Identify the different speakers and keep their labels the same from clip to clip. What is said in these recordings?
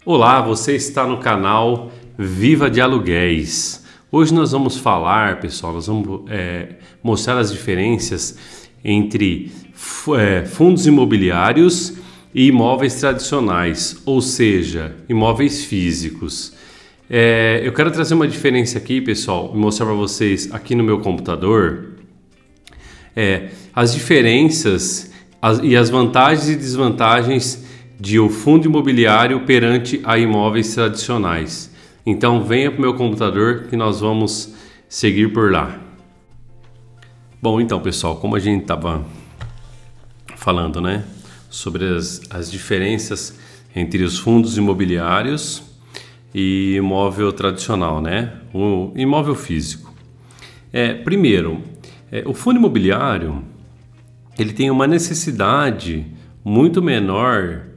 Speaker 1: Olá, você está no canal Viva de Aluguéis. Hoje nós vamos falar, pessoal, nós vamos mostrar as diferenças entre fundos imobiliários e imóveis tradicionais, ou seja, imóveis físicos. Eu quero trazer uma diferença aqui, pessoal, e mostrar para vocês aqui no meu computador as diferenças e as vantagens e desvantagens de um fundo imobiliário perante a imóveis tradicionais. Então venha para o meu computador que nós vamos seguir por lá. Bom, então pessoal, como a gente estava falando, né, sobre as diferenças entre os fundos imobiliários e imóvel tradicional, né, o imóvel físico. Primeiro, o fundo imobiliário ele tem uma necessidade muito menor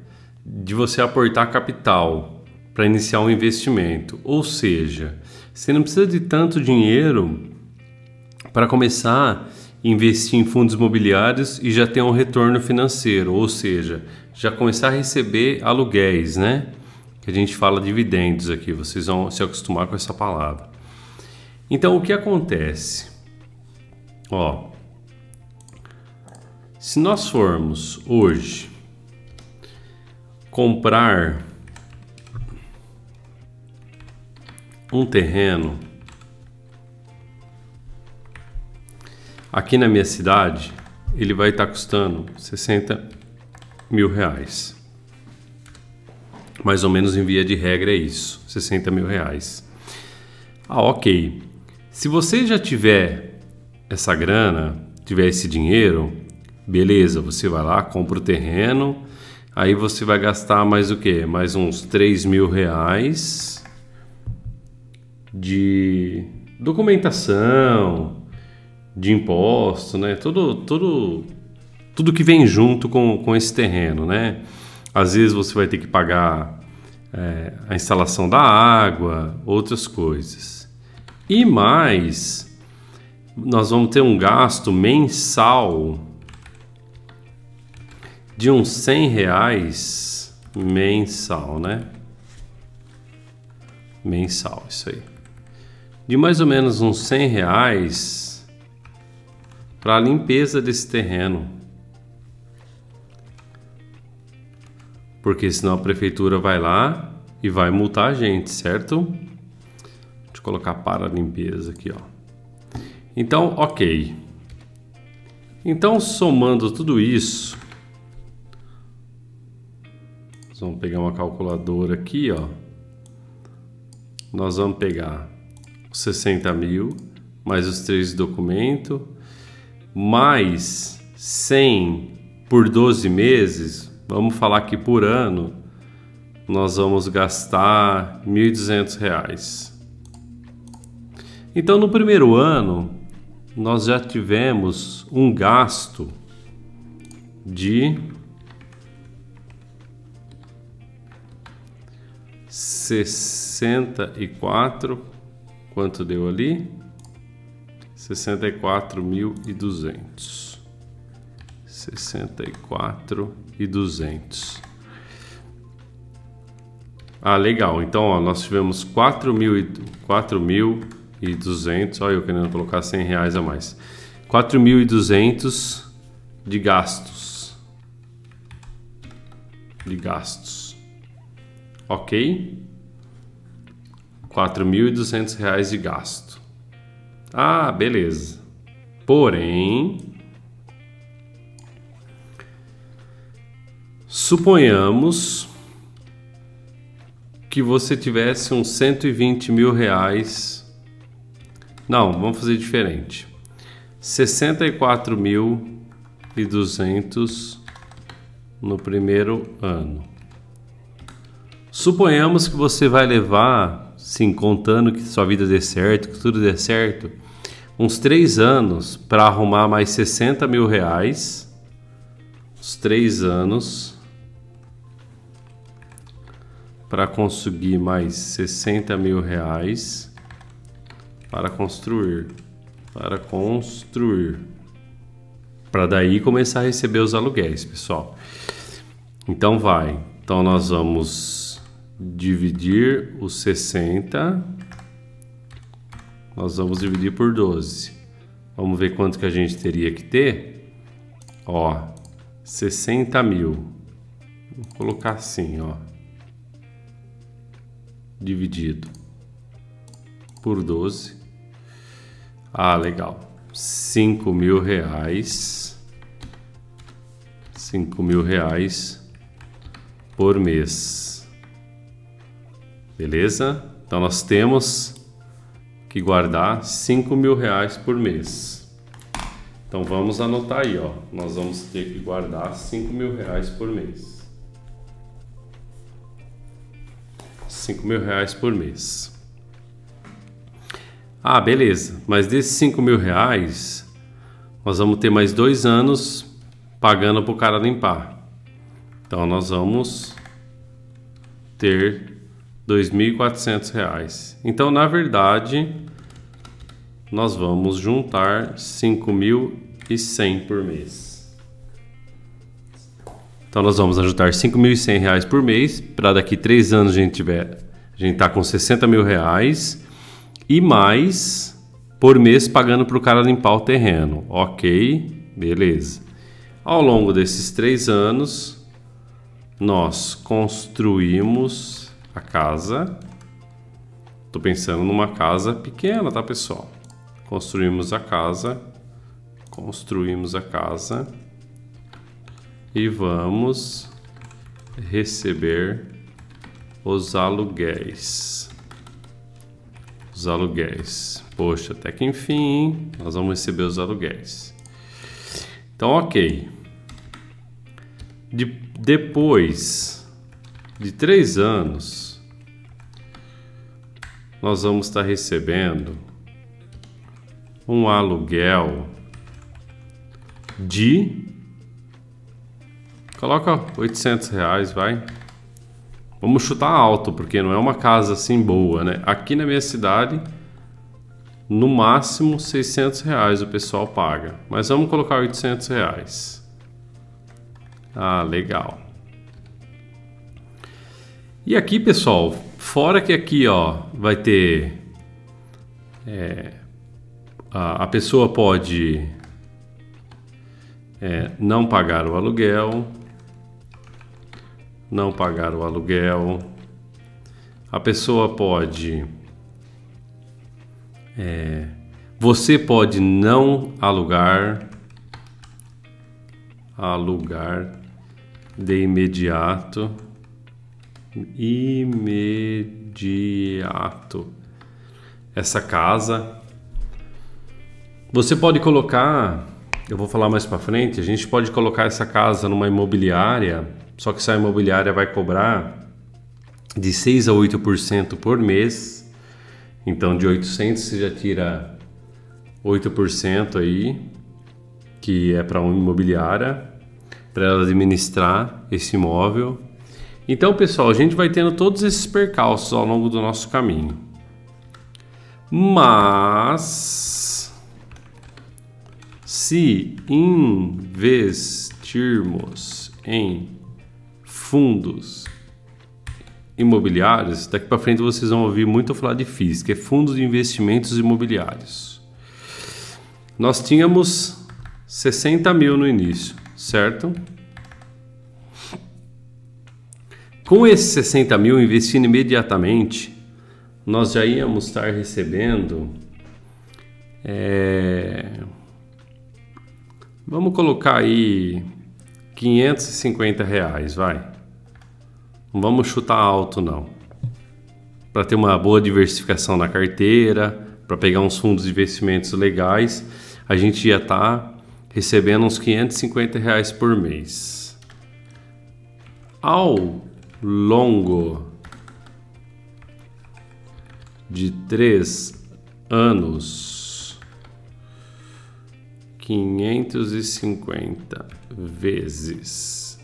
Speaker 1: de você aportar capital para iniciar um investimento, ou seja, você não precisa de tanto dinheiro para começar a investir em fundos imobiliários e já ter um retorno financeiro, ou seja, já começar a receber aluguéis, né? Que a gente fala dividendos aqui, vocês vão se acostumar com essa palavra. Então, o que acontece? Se nós formos hoje comprar um terreno aqui na minha cidade, ele vai estar custando 60 mil reais. Mais ou menos em via de regra é isso, 60 mil reais. Ok. Se você já tiver essa grana, tiver esse dinheiro, beleza, você vai lá, compra o terreno. Aí você vai gastar mais o quê? Mais uns 3 mil reais de documentação, de imposto, né? Tudo que vem junto com esse terreno, né? Às vezes você vai ter que pagar a instalação da água, outras coisas. E mais, nós vamos ter um gasto mensal de uns 100 reais mensal, né? Mensal, isso aí. De mais ou menos uns 100 reais para a limpeza desse terreno. Porque senão a prefeitura vai lá e vai multar a gente, certo? Deixa eu colocar para a limpeza aqui, ó. Então, ok. Então, somando tudo isso, vamos pegar uma calculadora aqui, ó. Nós vamos pegar os 60 mil, mais os 3 documentos, mais 100 por 12 meses. Vamos falar que por ano nós vamos gastar R$ 1.200. Então, no primeiro ano, nós já tivemos um gasto de 64, quanto deu ali? 64.200. 64.200. Legal. Então, ó, nós tivemos 4.200. Olha eu querendo colocar 100 reais a mais. 4.200 de gastos. Ok? R$4.200 de gasto. Beleza. Porém, suponhamos que você tivesse uns 120 mil reais. Não, vamos fazer diferente. 64.200 no primeiro ano. Suponhamos que você vai levar, sim, contando que sua vida dê certo, que tudo dê certo, uns 3 anos para arrumar mais 60 mil reais. Uns 3 anos para conseguir mais 60 mil reais para construir. Para daí começar a receber os aluguéis, pessoal. Então nós vamos dividir os 60, nós vamos dividir por 12. Vamos ver quanto que a gente teria que ter. Ó, 60 mil. Vou colocar assim, ó. Dividido por 12. Ah, legal. 5 mil reais. 5 mil reais por mês. Beleza? Então nós temos que guardar 5 mil reais por mês. Então vamos anotar aí, ó. Nós vamos ter que guardar 5 mil reais por mês. 5 mil reais por mês. Ah, beleza. Mas desses 5 mil reais, nós vamos ter mais 2 anos pagando para o cara limpar. Então nós vamos ter R$2.400. Então, na verdade, nós vamos juntar 5.100 por mês. Então nós vamos ajuntar 5.100 reais por mês, para daqui 3 anos a gente tá com 60 mil reais e mais por mês pagando para o cara limpar o terreno. Ok, beleza. Ao longo desses 3 anos, nós construímos a casa. Tô pensando numa casa pequena, tá, pessoal? Construímos a casa e vamos receber os aluguéis. Poxa, até que enfim, hein? Nós vamos receber os aluguéis. Então, ok. Depois de 3 anos, nós vamos estar recebendo um aluguel de... Coloca R$800, vai. Vamos chutar alto, porque não é uma casa assim boa, né? Aqui na minha cidade, no máximo R$600 o pessoal paga. Mas vamos colocar R$800. Ah, legal. E aqui, pessoal, fora que aqui, ó, vai ter... a pessoa pode não pagar o aluguel. A pessoa pode... você pode não alugar de imediato. Essa casa. Você pode colocar, eu vou falar mais para frente, a gente pode colocar essa casa numa imobiliária, só que essa imobiliária vai cobrar de 6 a 8% por mês. Então de 800 você já tira 8% aí, que é para uma imobiliária, para ela administrar esse imóvel. Então, pessoal, a gente vai tendo todos esses percalços ao longo do nosso caminho. Mas se investirmos em fundos imobiliários, daqui para frente vocês vão ouvir muito falar de FIIs, que é Fundos de Investimentos Imobiliários. Nós tínhamos 60 mil no início, certo? Com esses 60 mil investindo imediatamente, nós já íamos estar recebendo, vamos colocar aí R$550, vai. Não vamos chutar alto, não. Para ter uma boa diversificação na carteira, para pegar uns fundos de investimentos legais, a gente ia estar recebendo uns R$550 por mês. Ao longo de 3 anos, 550 vezes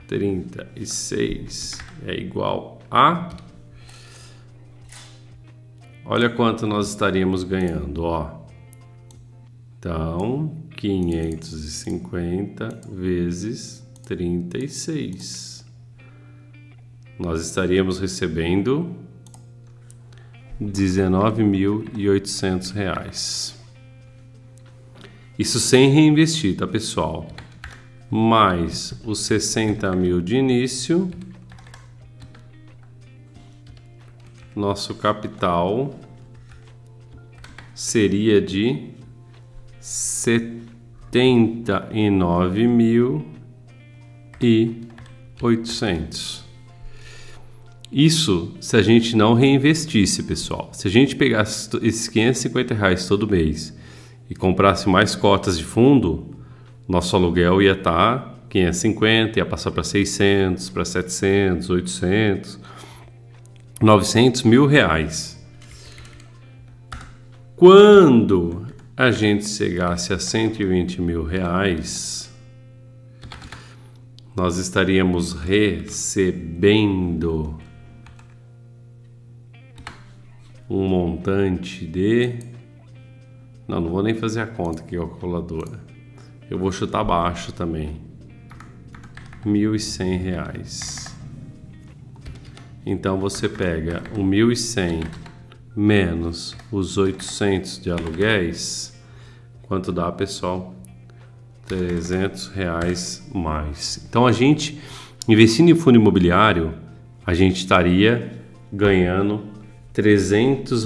Speaker 1: 36 é igual a... Olha quanto nós estaríamos ganhando, ó. Então, 550 vezes 36. nós estaríamos recebendo R$ 19.800. Isso sem reinvestir, tá, pessoal? Mais os 60 mil de início, nosso capital seria de 79.800. Isso se a gente não reinvestisse, pessoal. Se a gente pegasse esses R$ 550 todo mês e comprasse mais cotas de fundo, nosso aluguel ia estar 550, ia passar para 600, para 700, 800, 900 mil reais. Quando a gente chegasse a 120 mil reais, nós estaríamos recebendo um montante de... Não vou nem fazer a conta aqui, calculadora. Eu vou chutar baixo também. R$ 1.100. Então você pega o 1.100 menos os 800 de aluguéis. Quanto dá, pessoal? R$ 300 mais. Então a gente, investindo em fundo imobiliário, a gente estaria ganhando R$ 300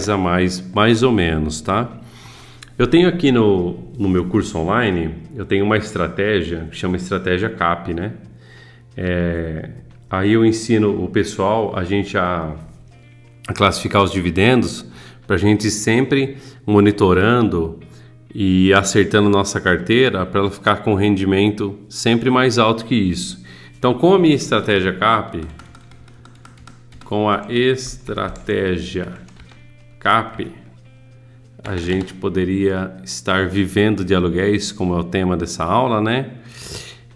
Speaker 1: a mais ou menos, tá? Eu tenho aqui no meu curso online, eu tenho uma estratégia que chama estratégia CAP, né? Aí eu ensino o pessoal a classificar os dividendos para a gente sempre monitorando e acertando nossa carteira para ela ficar com rendimento sempre mais alto que isso. Então, com a minha estratégia CAP, a gente poderia estar vivendo de aluguéis, como é o tema dessa aula, né?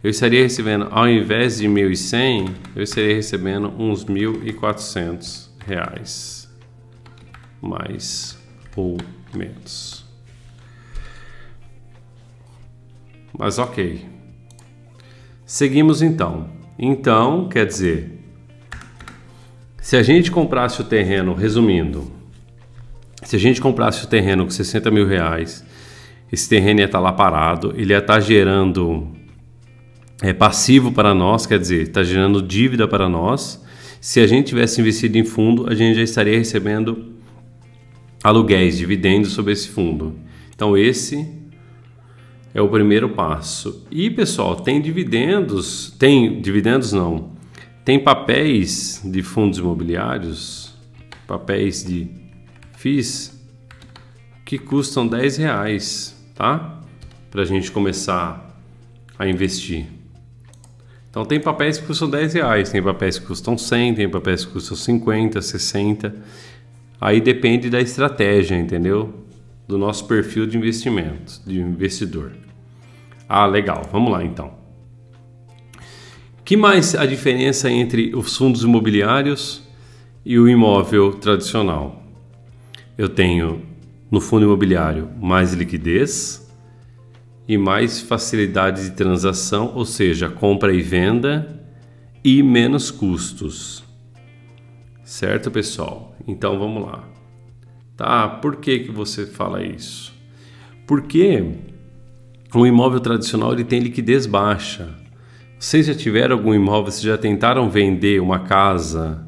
Speaker 1: Eu estaria recebendo, ao invés de 1.100, eu estaria recebendo uns R$ 1.400, mais ou menos. Mas ok. Seguimos então. Então, quer dizer, se a gente comprasse o terreno, resumindo, se a gente comprasse o terreno com 60 mil reais, esse terreno ia estar lá parado, ele ia estar gerando passivo para nós, quer dizer, está gerando dívida para nós. Se a gente tivesse investido em fundo, a gente já estaria recebendo aluguéis, dividendos sobre esse fundo. Então esse é o primeiro passo. E pessoal, tem papéis de fundos imobiliários, papéis de FIIs que custam R$10, tá? Para a gente começar a investir. Então tem papéis que custam R$10, tem papéis que custam 100, tem papéis que custam 50, 60. Aí depende da estratégia, entendeu? Do nosso perfil de investimento, de investidor. Ah, legal. Vamos lá então. Que mais a diferença entre os fundos imobiliários e o imóvel tradicional? Eu tenho no fundo imobiliário mais liquidez e mais facilidade de transação, ou seja, compra e venda e menos custos. Certo, pessoal? Então vamos lá. Tá, por que você fala isso? Porque o imóvel tradicional ele tem liquidez baixa. Vocês já tiveram algum imóvel, vocês já tentaram vender uma casa,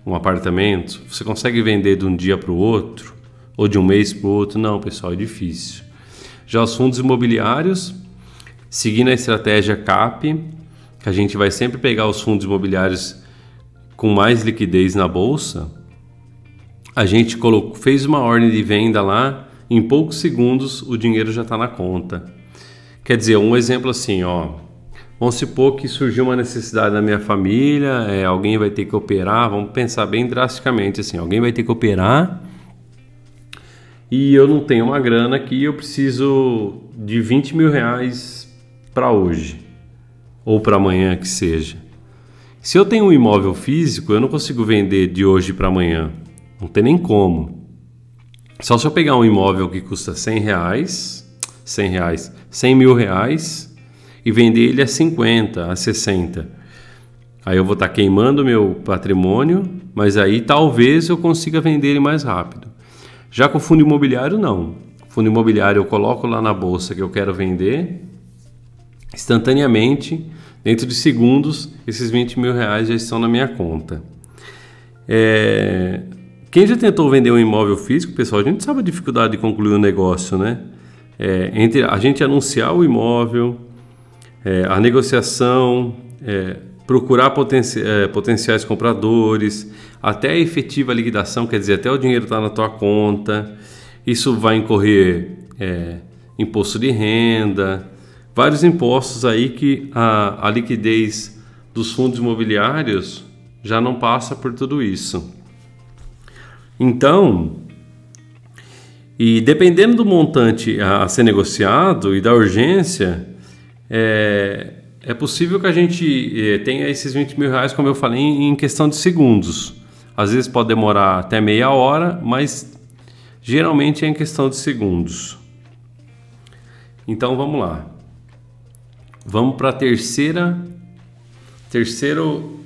Speaker 1: um apartamento? Você consegue vender de um dia para o outro? Ou de um mês para o outro? Não, pessoal, é difícil. Já os fundos imobiliários, seguindo a estratégia CAP, que a gente vai sempre pegar os fundos imobiliários com mais liquidez na bolsa, a gente fez uma ordem de venda lá, em poucos segundos o dinheiro já está na conta. Quer dizer, um exemplo assim, ó, vamos supor que surgiu uma necessidade na minha família, alguém vai ter que operar, vamos pensar bem drasticamente assim, alguém vai ter que operar e eu não tenho uma grana aqui, eu preciso de 20 mil reais para hoje, ou para amanhã que seja. Se eu tenho um imóvel físico, eu não consigo vender de hoje para amanhã, não tem nem como. Só se eu pegar um imóvel que custa 100 mil reais e vender ele a 50, a 60. Aí eu vou estar queimando meu patrimônio, mas aí talvez eu consiga vender ele mais rápido. Já com o fundo imobiliário, não. Fundo imobiliário eu coloco lá na bolsa que eu quero vender, instantaneamente, dentro de segundos, esses 20 mil reais já estão na minha conta. Quem já tentou vender um imóvel físico, pessoal, a gente sabe a dificuldade de concluir um negócio, né? Entre a gente anunciar o imóvel, a negociação, procurar potenciais compradores, até a efetiva liquidação, quer dizer, até o dinheiro estar na tua conta. Isso vai incorrer imposto de renda, vários impostos aí que a liquidez dos fundos imobiliários já não passa por tudo isso. Então, e dependendo do montante a ser negociado e da urgência, é possível que a gente tenha esses 20 mil reais, como eu falei, em questão de segundos. Às vezes pode demorar até meia hora, mas geralmente é em questão de segundos. Então vamos lá. Vamos para terceiro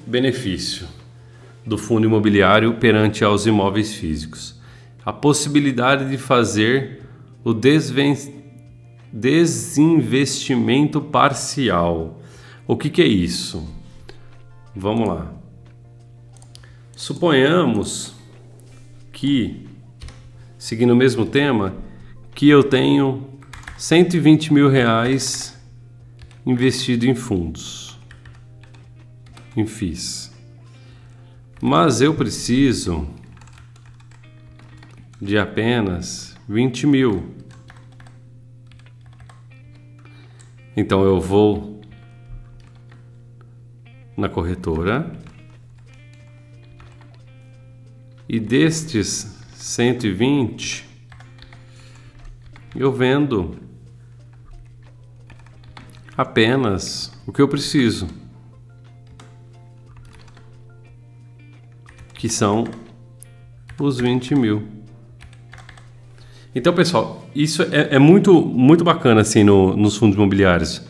Speaker 1: benefício do fundo imobiliário perante aos imóveis físicos. A possibilidade de fazer o desinvestimento parcial. O que é isso? Vamos lá. Suponhamos que, seguindo o mesmo tema, que eu tenho 120 mil reais investido em fundos, em FIIs. Mas eu preciso de apenas 20 mil. Então eu vou na corretora e destes 120 eu vendo apenas o que eu preciso, que são os 20 mil. Então, pessoal, isso é muito bacana assim nos fundos imobiliários.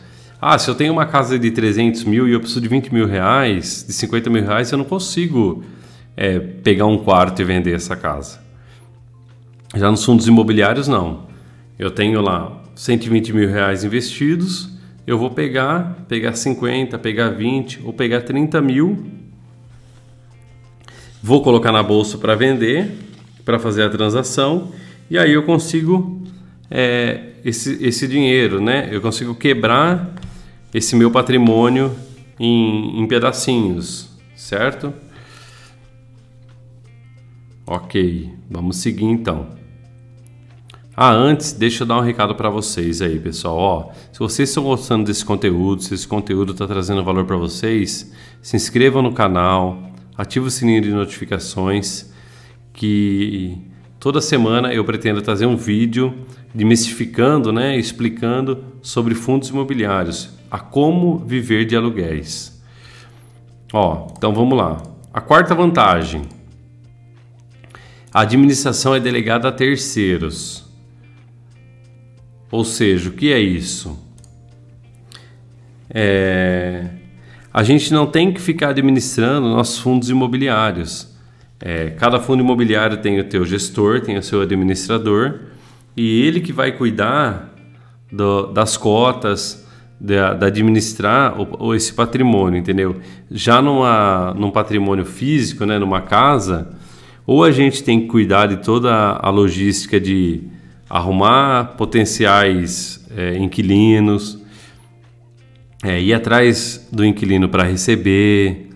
Speaker 1: Se eu tenho uma casa de 300 mil e eu preciso de 20 mil reais, de 50 mil reais, eu não consigo pegar um quarto e vender essa casa. Já nos fundos imobiliários, não. Eu tenho lá 120 mil reais investidos, eu vou pegar 50, pegar 20 ou pegar 30 mil, vou colocar na bolsa para vender, para fazer a transação, e aí eu consigo esse dinheiro, né? Eu consigo quebrar esse meu patrimônio em pedacinhos, certo? Ok, vamos seguir então. Antes, deixa eu dar um recado para vocês aí, pessoal. Se vocês estão gostando desse conteúdo, se esse conteúdo está trazendo valor para vocês, se inscrevam no canal, ative o sininho de notificações, que toda semana eu pretendo trazer um vídeo desmistificando, né, explicando sobre fundos imobiliários, a como viver de aluguéis. Então vamos lá. A quarta vantagem: a administração é delegada a terceiros. Ou seja, o que é isso? A gente não tem que ficar administrando nossos fundos imobiliários. Cada fundo imobiliário tem o seu gestor, tem o seu administrador, e ele que vai cuidar das cotas, de administrar esse patrimônio, entendeu? Já num patrimônio físico, né, numa casa, ou a gente tem que cuidar de toda a logística de arrumar potenciais inquilinos, ir atrás do inquilino para receber,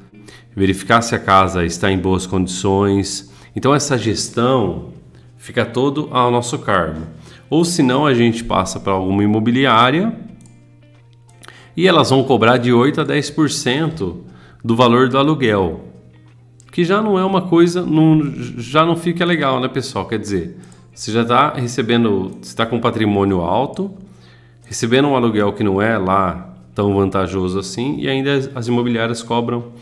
Speaker 1: verificar se a casa está em boas condições. Então essa gestão fica todo ao nosso cargo. Ou senão a gente passa para alguma imobiliária e elas vão cobrar de 8 a 10% do valor do aluguel, que já não é uma coisa, já não fica legal, né, pessoal? Quer dizer, você já está recebendo, você está com um patrimônio alto, recebendo um aluguel que não é lá tão vantajoso assim, e ainda as imobiliárias cobram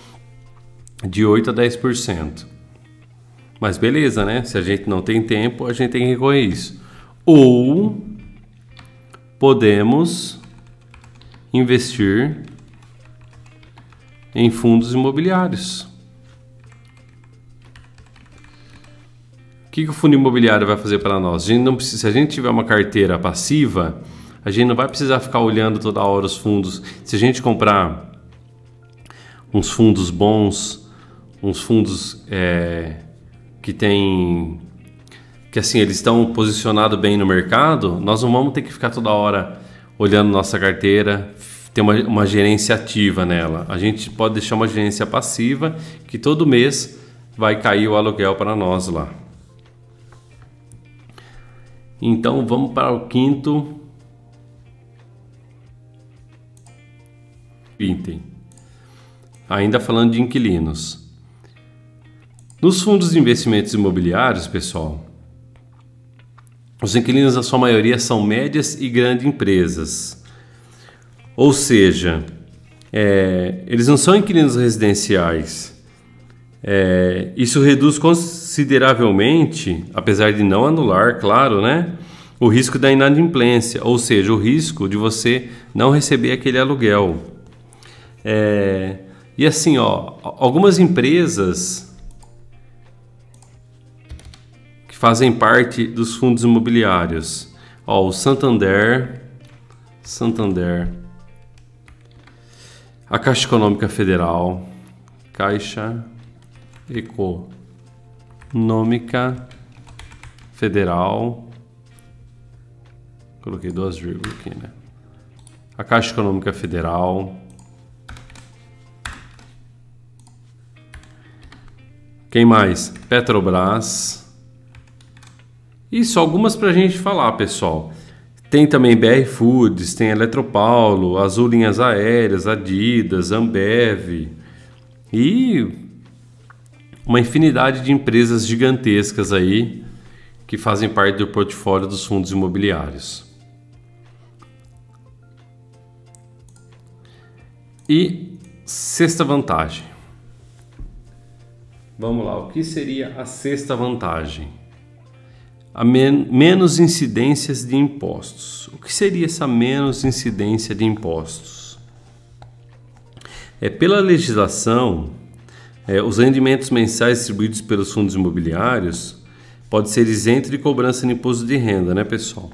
Speaker 1: de 8 a 10%. Mas beleza, né? Se a gente não tem tempo, a gente tem que recorrer a isso. Ou podemos investir em fundos imobiliários. O que o fundo imobiliário vai fazer para nós? A gente não precisa, se a gente tiver uma carteira passiva, a gente não vai precisar ficar olhando toda hora os fundos. Se a gente comprar uns fundos bons, uns fundos que tem, que assim, eles estão posicionados bem no mercado, nós não vamos ter que ficar toda hora olhando nossa carteira, ter uma gerência ativa nela. A gente pode deixar uma gerência passiva que todo mês vai cair o aluguel para nós lá. Então vamos para o quinto item. Ainda falando de inquilinos. Nos fundos de investimentos imobiliários, pessoal, os inquilinos, na sua maioria, são médias e grandes empresas. Ou seja, eles não são inquilinos residenciais. Isso reduz consideravelmente, apesar de não anular, claro, né, o risco da inadimplência, ou seja, o risco de você não receber aquele aluguel. E assim, algumas empresas que fazem parte dos fundos imobiliários, o Santander, a Caixa Econômica Federal, Caixa Econômica Federal, coloquei 2 vírgulas aqui, né? A Caixa Econômica Federal, quem mais? Petrobras. Isso, algumas pra gente falar, pessoal. Tem também BR Foods, tem Eletropaulo, Azul Linhas Aéreas, Adidas, Ambev e uma infinidade de empresas gigantescas aí que fazem parte do portfólio dos fundos imobiliários. E sexta vantagem. Vamos lá, o que seria a sexta vantagem? Menos incidências de impostos. O que seria essa menos incidência de impostos? Pela legislação, os rendimentos mensais distribuídos pelos fundos imobiliários pode ser isento de cobrança de imposto de renda, né, pessoal?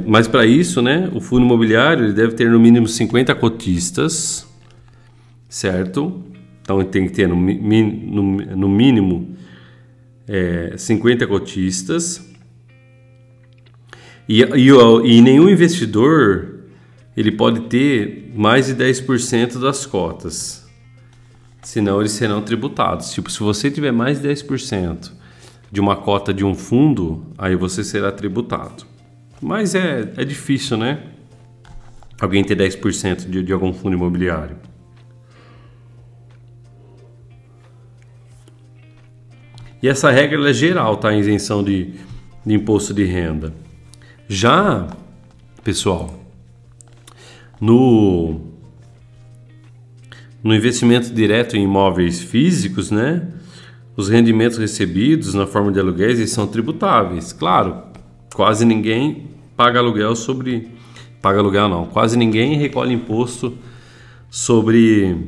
Speaker 1: Mas para isso, né, o fundo imobiliário ele deve ter no mínimo 50 cotistas, certo? Então ele tem que ter no mínimo 50 cotistas e nenhum investidor ele pode ter mais de 10% das cotas, senão eles serão tributados. Tipo, se você tiver mais de 10% de uma cota de um fundo, aí você será tributado. Mas é difícil, né? Alguém ter 10% de algum fundo imobiliário. E essa regra ela é geral, tá? A isenção de imposto de renda. Já, pessoal, no investimento direto em imóveis físicos, né? Os rendimentos recebidos na forma de aluguéis eles são tributáveis. Claro, quase ninguém paga aluguel sobre... Paga aluguel não. Quase ninguém recolhe imposto sobre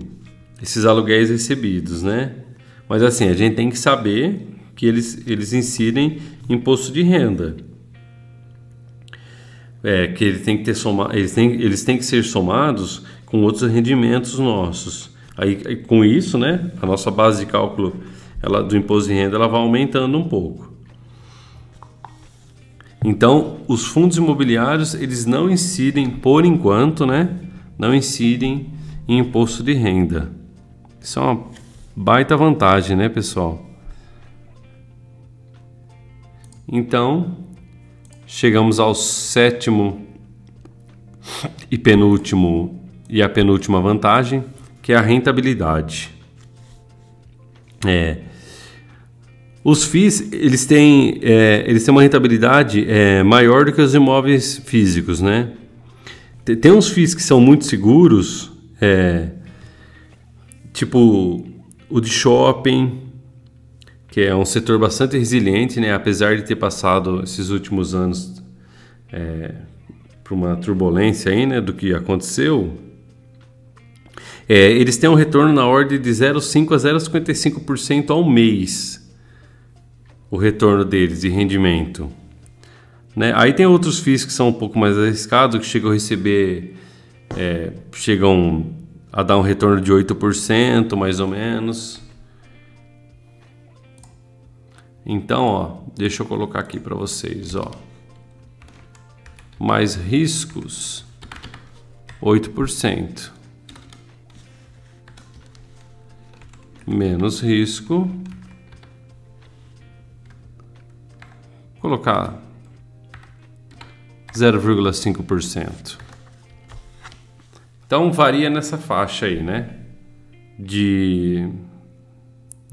Speaker 1: esses aluguéis recebidos, né? Mas assim, a gente tem que saber que eles incidem imposto de renda. Que ele tem que ter eles têm que ser somados com outros rendimentos nossos. Aí com isso, né, a nossa base de cálculo do imposto de renda ela vai aumentando um pouco. Então, os fundos imobiliários eles não incidem por enquanto, né? Não incidem em imposto de renda. Isso é uma baita vantagem, né, pessoal? Então, chegamos ao sétimo e a penúltima vantagem, que é a rentabilidade. Os FIIs, eles têm uma rentabilidade maior do que os imóveis físicos, né? Tem uns FIIs que são muito seguros, tipo o de shopping, que é um setor bastante resiliente, né? Apesar de ter passado esses últimos anos por uma turbulência aí, né? Do que aconteceu, Eles têm um retorno na ordem de 0,5 a 0,55% ao mês. O retorno deles de rendimento. Né? Aí tem outros FIIs que são um pouco mais arriscados, que chegam a receber, chegam a dar um retorno de 8%, mais ou menos. Então, ó, deixa eu colocar aqui para vocês, ó. Mais riscos, 8%. Menos risco, colocar 0,5%. Então varia nessa faixa aí, né? De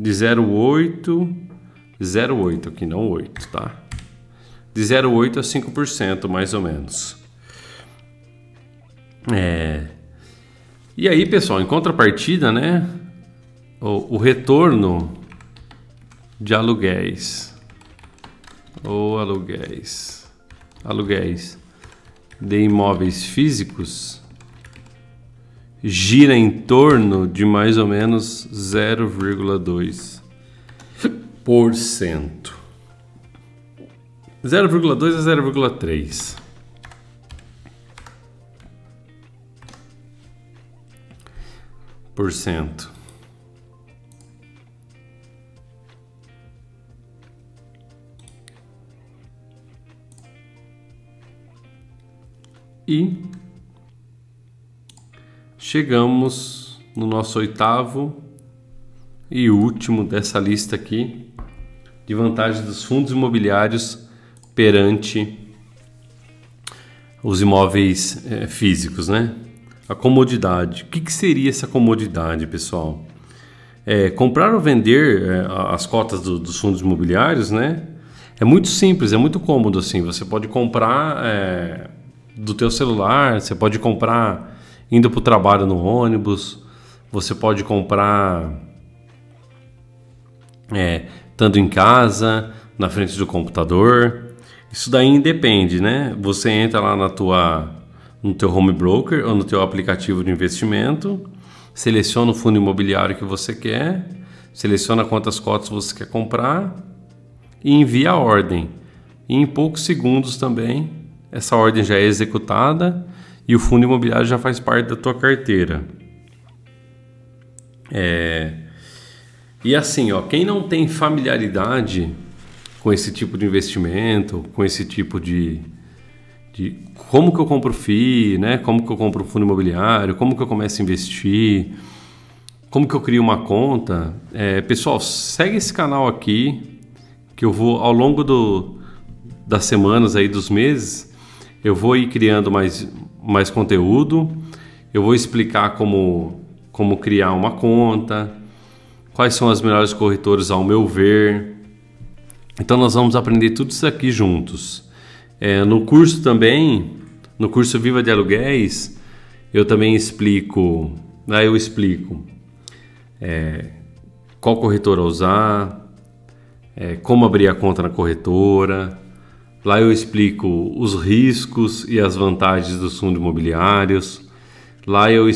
Speaker 1: 0,8 aqui, não 8, tá? De 0,8 a 5%, mais ou menos. E aí, pessoal, em contrapartida, né? O retorno de aluguéis ou aluguéis de imóveis físicos gira em torno de mais ou menos 0,2%. 0,2 a 0,3%. E chegamos no nosso oitavo e último dessa lista aqui de vantagens dos fundos imobiliários perante os imóveis físicos, né? A comodidade. O que seria essa comodidade, pessoal? Comprar ou vender as cotas dos fundos imobiliários, né? É muito simples, é muito cômodo assim. Você pode comprar do teu celular, você pode comprar indo para o trabalho no ônibus, você pode comprar estando em casa, na frente do computador. Isso daí independe, né? Você entra lá no teu home broker ou no teu aplicativo de investimento, seleciona o fundo imobiliário que você quer, seleciona quantas cotas você quer comprar e envia a ordem. E em poucos segundos também essa ordem já é executada e o fundo imobiliário já faz parte da tua carteira. E assim, ó, quem não tem familiaridade com esse tipo de investimento, com esse tipo de como que eu compro FII, né? Como que eu compro fundo imobiliário, como que eu começo a investir, como que eu crio uma conta. Pessoal, segue esse canal aqui, que eu vou, ao longo das semanas aí, dos meses, eu vou ir criando mais conteúdo, eu vou explicar como criar uma conta, quais são as melhores corretoras ao meu ver. Então nós vamos aprender tudo isso aqui juntos. No curso também, no curso Viva de Aluguéis, eu também explico, qual corretora usar, como abrir a conta na corretora. Lá eu explico os riscos e as vantagens dos fundos imobiliários. Lá eu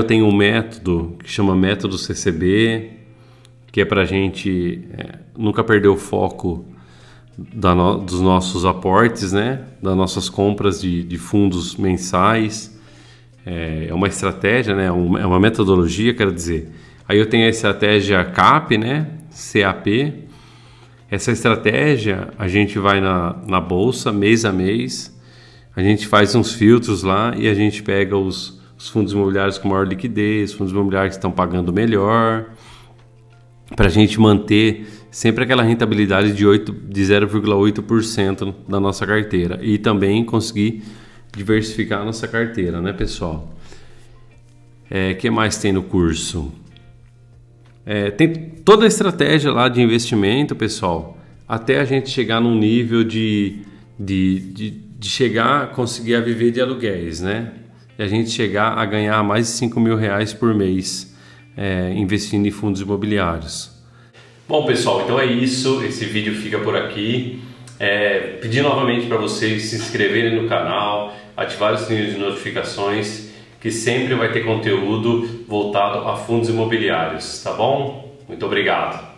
Speaker 1: tenho um método que chama método CCB, que é para a gente nunca perder o foco dos nossos aportes, né? Das nossas compras de fundos mensais. É uma estratégia, né? É uma metodologia, quero dizer. Aí eu tenho a estratégia CAP, né? CAP. Essa estratégia, a gente vai na bolsa mês a mês, a gente faz uns filtros lá e a gente pega os fundos imobiliários com maior liquidez, fundos imobiliários que estão pagando melhor, para a gente manter sempre aquela rentabilidade de 0,8% da nossa carteira e também conseguir diversificar a nossa carteira, né, pessoal? Que mais tem no curso? Tem toda a estratégia lá de investimento, pessoal, até a gente chegar num nível de chegar a conseguir a viver de aluguéis, né? E a gente chegar a ganhar mais de R$5.000 por mês investindo em fundos imobiliários. Bom, pessoal, então é isso. Esse vídeo fica por aqui. Pedir novamente para vocês se inscreverem no canal, ativar o sininho de notificações que sempre vai ter conteúdo voltado a fundos imobiliários, tá bom? Muito obrigado.